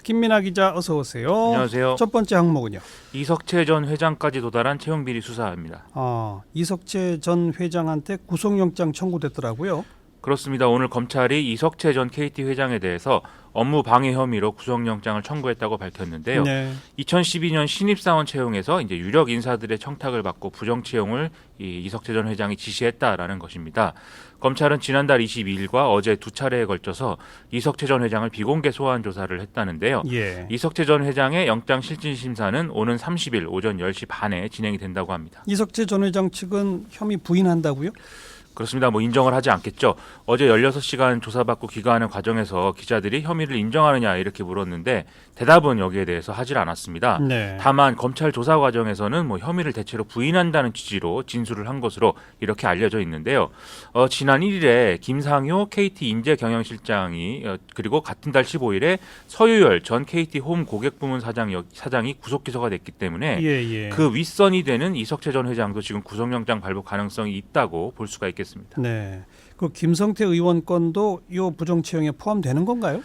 김민아 기자 어서 오세요. 안녕하세요. 첫 번째 항목은요. 이석채 전 회장까지 도달한 채용비리 수사입니다. 이석채 전 회장한테 구속영장 청구됐더라고요. 그렇습니다. 오늘 검찰이 이석채 전 KT 회장에 대해서 업무 방해 혐의로 구속영장을 청구했다고 밝혔는데요. 네. 2012년 신입사원 채용에서 이제 유력 인사들의 청탁을 받고 부정 채용을 이석채 전 회장이 지시했다라는 것입니다. 검찰은 지난달 22일과 어제 두 차례에 걸쳐서 이석채 전 회장을 비공개 소환 조사를 했다는데요. 예. 이석채 전 회장의 영장 실질 심사는 오는 30일 오전 10시 반에 진행이 된다고 합니다. 이석채 전 회장 측은 혐의 부인한다고요? 그렇습니다. 인정을 하지 않겠죠. 어제 16시간 조사받고 귀가하는 과정에서 기자들이 혐의를 인정하느냐 이렇게 물었는데 대답은 여기에 대해서 하질 않았습니다. 네. 다만 검찰 조사 과정에서는 혐의를 대체로 부인한다는 취지로 진술을 한 것으로 이렇게 알려져 있는데요. 지난 1일에 김상효 KT 인재경영실장이 그리고 같은 달 15일에 서유열 전 KT 홈 고객부문 사장이 구속 기소가 됐기 때문에 예. 그 윗선이 되는 이석채 전 회장도 지금 구속영장 발부 가능성이 있다고 볼 수가 있겠습니다. 네. 그 김성태 의원 건도 이 부정 채용에 포함되는 건가요?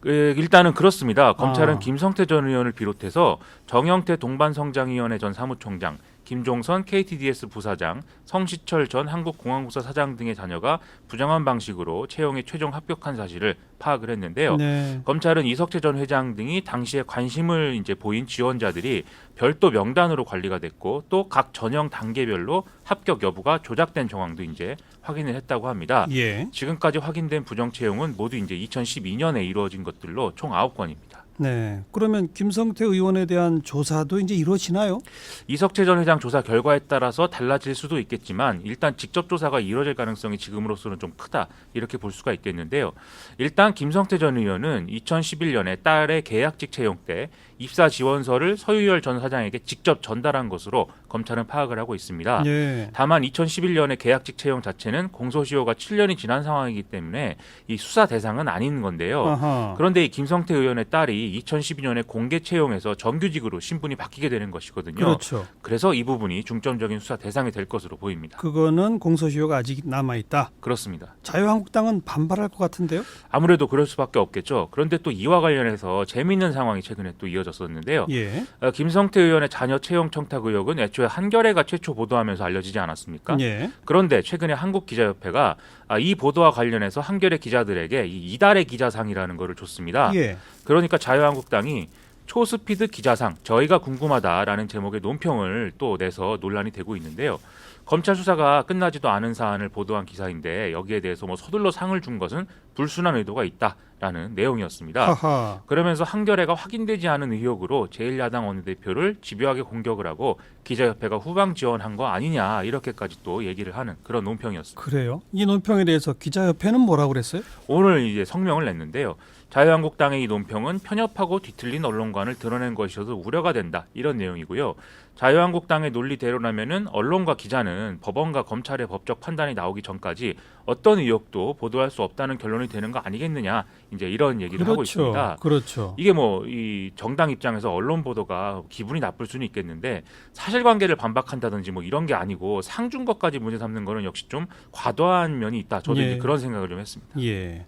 일단은 그렇습니다. 검찰은 아. 김성태 전 의원을 비롯해서 정영태 동반성장위원회 전 사무총장, 김종선 KTDS 부사장, 성시철 전 한국공항공사 사장 등의 자녀가 부정한 방식으로 채용에 최종 합격한 사실을 파악을 했는데요. 네. 검찰은 이석채 전 회장 등이 당시에 관심을 이제 보인 지원자들이 별도 명단으로 관리가 됐고 또 각 전형 단계별로 합격 여부가 조작된 정황도 이제 확인을 했다고 합니다. 예. 지금까지 확인된 부정 채용은 모두 이제 2012년에 이루어진 것들로 총 9건입니다. 네. 그러면 김성태 의원에 대한 조사도 이제 이루어지나요? 이석채 전 회장 조사 결과에 따라서 달라질 수도 있겠지만 일단 직접 조사가 이루어질 가능성이 지금으로서는 좀 크다 이렇게 볼 수가 있겠는데요. 일단 김성태 전 의원은 2011년에 딸의 계약직 채용 때 입사 지원서를 서유열 전 사장에게 직접 전달한 것으로 검찰은 파악을 하고 있습니다. 예. 다만 2011년에 계약직 채용 자체는 공소시효가 7년이 지난 상황이기 때문에 이 수사 대상은 아닌 건데요. 아하. 그런데 이 김성태 의원의 딸이 2012년에 공개 채용에서 정규직으로 신분이 바뀌게 되는 것이거든요. 그렇죠. 그래서 이 부분이 중점적인 수사 대상이 될 것으로 보입니다. 그거는 공소시효가 아직 남아 있다. 그렇습니다. 자유한국당은 반발할 것 같은데요? 아무래도 그럴 수밖에 없겠죠. 그런데 또 이와 관련해서 재미있는 상황이 최근에 또 이어졌었는데요. 예. 김성태 의원의 자녀 채용 청탁 의혹은 애초에 한겨레가 최초 보도하면서 알려지지 않았습니까? 예. 그런데 최근에 한국기자협회가 이 보도와 관련해서 한겨레 기자들에게 이달의 기자상이라는 것을 줬습니다. 예. 그러니까 자유한국당이 초스피드 기자상 저희가 궁금하다라는 제목의 논평을 또 내서 논란이 되고 있는데요. 검찰 수사가 끝나지도 않은 사안을 보도한 기사인데 여기에 대해서 서둘러 상을 준 것은 불순한 의도가 있다라는 내용이었습니다. 하하. 그러면서 한겨레가 확인되지 않은 의혹으로 제1야당 원내대표를 집요하게 공격을 하고 기자협회가 후방 지원한 거 아니냐 이렇게까지 또 얘기를 하는 그런 논평이었습니다. 그래요? 이 논평에 대해서 기자협회는 뭐라고 그랬어요? 오늘 이제 성명을 냈는데요. 자유한국당의 이 논평은 편협하고 뒤틀린 언론관을 드러낸 것이어서 우려가 된다 이런 내용이고요. 자유한국당의 논리대로라면은 언론과 기자는 법원과 검찰의 법적 판단이 나오기 전까지 어떤 의혹도 보도할 수 없다는 결론이 되는 거 아니겠느냐 이제 이런 얘기를 하고 있습니다. 그렇죠. 이게 이 정당 입장에서 언론 보도가 기분이 나쁠 수는 있겠는데 사실관계를 반박한다든지 이런 게 아니고 상 준 것까지 문제 삼는 거는 역시 좀 과도한 면이 있다. 저도 예. 이제 그런 생각을 좀 했습니다. 예.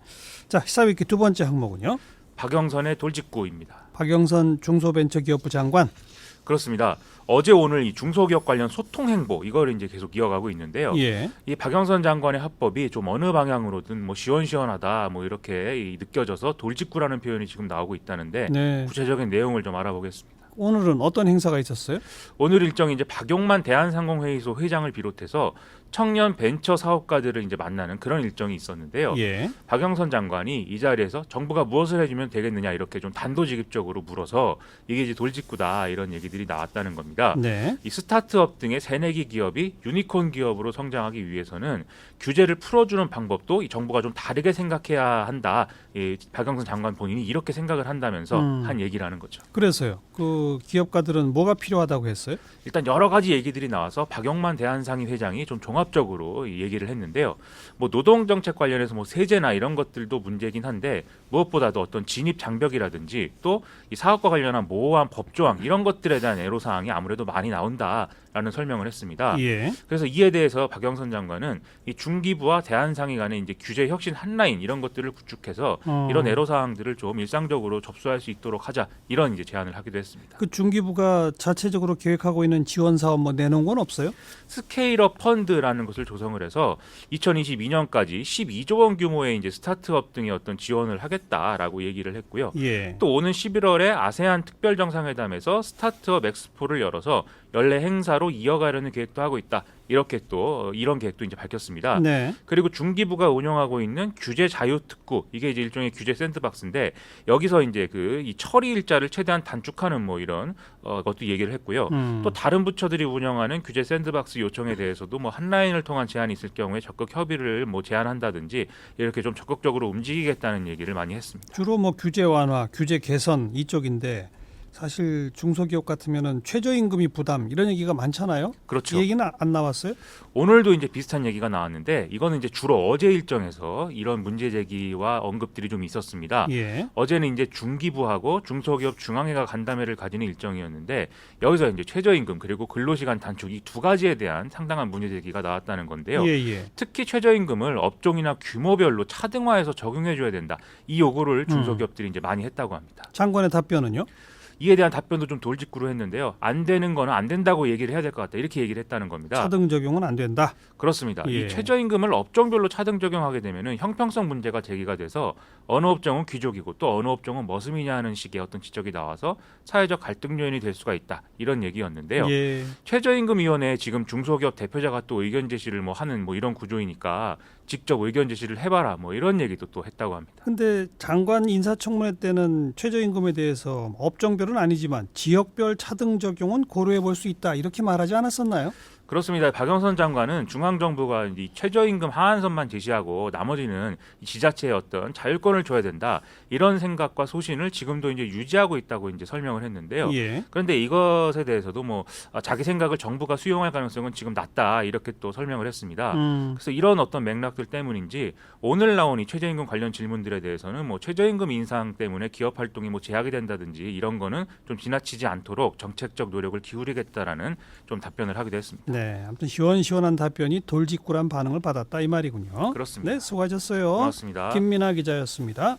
자, 시사위키 두 번째 항목은요. 박영선의 돌직구입니다. 박영선 중소벤처기업부 장관. 그렇습니다. 어제 오늘 이 중소기업 관련 소통 행보 이걸 이제 계속 이어가고 있는데요. 예. 이 박영선 장관의 화법이 좀 어느 방향으로든 시원시원하다 이렇게 느껴져서 돌직구라는 표현이 지금 나오고 있다는데 네. 구체적인 내용을 좀 알아보겠습니다. 오늘은 어떤 행사가 있었어요? 오늘 일정이 이제 박용만 대한상공회의소 회장을 비롯해서 청년 벤처 사업가들을 이제 만나는 그런 일정이 있었는데요. 예. 박영선 장관이 이 자리에서 정부가 무엇을 해주면 되겠느냐 이렇게 좀 단도직입적으로 물어서 이게 이제 돌직구다 이런 얘기들이 나왔다는 겁니다. 네. 이 스타트업 등의 새내기 기업이 유니콘 기업으로 성장하기 위해서는 규제를 풀어주는 방법도 이 정부가 좀 다르게 생각해야 한다. 이 박영선 장관 본인이 이렇게 생각을 한다면서 한 얘기라는 거죠. 그래서요. 그 기업가들은 뭐가 필요하다고 했어요? 일단 여러 가지 얘기들이 나와서 박용만 대한상의 회장이 좀 종합 종합적으로 얘기를 했는데요. 뭐 노동 정책 관련해서 뭐 세제나 이런 것들도 문제긴 한데 무엇보다도 어떤 진입 장벽이라든지 또 이 사업과 관련한 모호한 법 조항 이런 것들에 대한 애로 사항이 아무래도 많이 나온다라는 설명을 했습니다. 예. 그래서 이에 대해서 박영선 장관은 이 중기부와 대한상의 간의 이제 규제 혁신 한라인 이런 것들을 구축해서 이런 애로 사항들을 좀 일상적으로 접수할 수 있도록 하자 이런 이제 제안을 하기도 했습니다. 그 중기부가 자체적으로 계획하고 있는 지원 사업 뭐 내놓은 건 없어요? 스케일업 펀드라는 것을 조성을 해서 2022년까지 12조 원 규모의 이제 스타트업 등의 어떤 지원을 하겠다라고 얘기를 했고요. 예. 또 오는 11월에 아세안 특별 정상회담에서 스타트업 엑스포를 열어서 연례 행사로 이어가려는 계획도 하고 있다. 이렇게 또 이런 계획도 이제 밝혔습니다. 네. 그리고 중기부가 운영하고 있는 규제 자유 특구 이게 이제 일종의 규제 샌드박스인데 여기서 이제 그 이 처리 일자를 최대한 단축하는 뭐 이런 것도 얘기를 했고요. 또 다른 부처들이 운영하는 규제 샌드박스 요청에 대해서도 뭐 한라인을 통한 제한이 있을 경우에 적극 협의를 뭐 제안한다든지 이렇게 좀 적극적으로 움직이겠다는 얘기를 많이 했습니다. 주로 뭐 규제 완화, 규제 개선 이쪽인데 사실 중소기업 같으면은 최저임금이 부담 이런 얘기가 많잖아요. 그렇죠. 이 얘기는 안 나왔어요? 오늘도 이제 비슷한 얘기가 나왔는데 이거는 이제 주로 어제 일정에서 이런 문제 제기와 언급들이 좀 있었습니다. 예. 어제는 이제 중기부하고 중소기업 중앙회가 간담회를 가지는 일정이었는데 여기서 이제 최저임금 그리고 근로시간 단축 이 두 가지에 대한 상당한 문제 제기가 나왔다는 건데요. 예. 특히 최저임금을 업종이나 규모별로 차등화해서 적용해줘야 된다. 이 요구를 중소기업들이 이제 많이 했다고 합니다. 장관의 답변은요? 이에 대한 답변도 좀 돌직구로 했는데요. 안 되는 거는 안 된다고 얘기를 해야 될 것 같다. 이렇게 얘기를 했다는 겁니다. 차등 적용은 안 된다. 그렇습니다. 예. 이 최저임금을 업종별로 차등 적용하게 되면은 형평성 문제가 제기가 돼서 어느 업종은 귀족이고 또 어느 업종은 머슴이냐 하는 식의 어떤 지적이 나와서 사회적 갈등 요인이 될 수가 있다. 이런 얘기였는데요. 예. 최저임금위원회에 지금 중소기업 대표자가 또 의견 제시를 뭐 하는 뭐 이런 구조이니까 직접 의견 제시를 해봐라 뭐 이런 얘기도 또 했다고 합니다. 근데 장관 인사청문회 때는 최저임금에 대해서 업종별은 아니지만 지역별 차등 적용은 고려해 볼 수 있다 이렇게 말하지 않았었나요? 그렇습니다. 박영선 장관은 중앙정부가 이 최저임금 하한선만 제시하고 나머지는 지자체의 어떤 자율권을 줘야 된다 이런 생각과 소신을 지금도 이제 유지하고 있다고 이제 설명을 했는데요. 예. 그런데 이것에 대해서도 뭐 자기 생각을 정부가 수용할 가능성은 지금 낮다 이렇게 또 설명을 했습니다. 그래서 이런 어떤 맥락들 때문인지 오늘 나온 이 최저임금 관련 질문들에 대해서는 뭐 최저임금 인상 때문에 기업 활동이 뭐 제약이 된다든지 이런 거는 좀 지나치지 않도록 정책적 노력을 기울이겠다라는 좀 답변을 하기도 했습니다. 네, 아무튼 시원시원한 답변이 돌직구란 반응을 받았다 이 말이군요. 그렇습니다. 네, 수고하셨어요. 고맙습니다. 김민아 기자였습니다.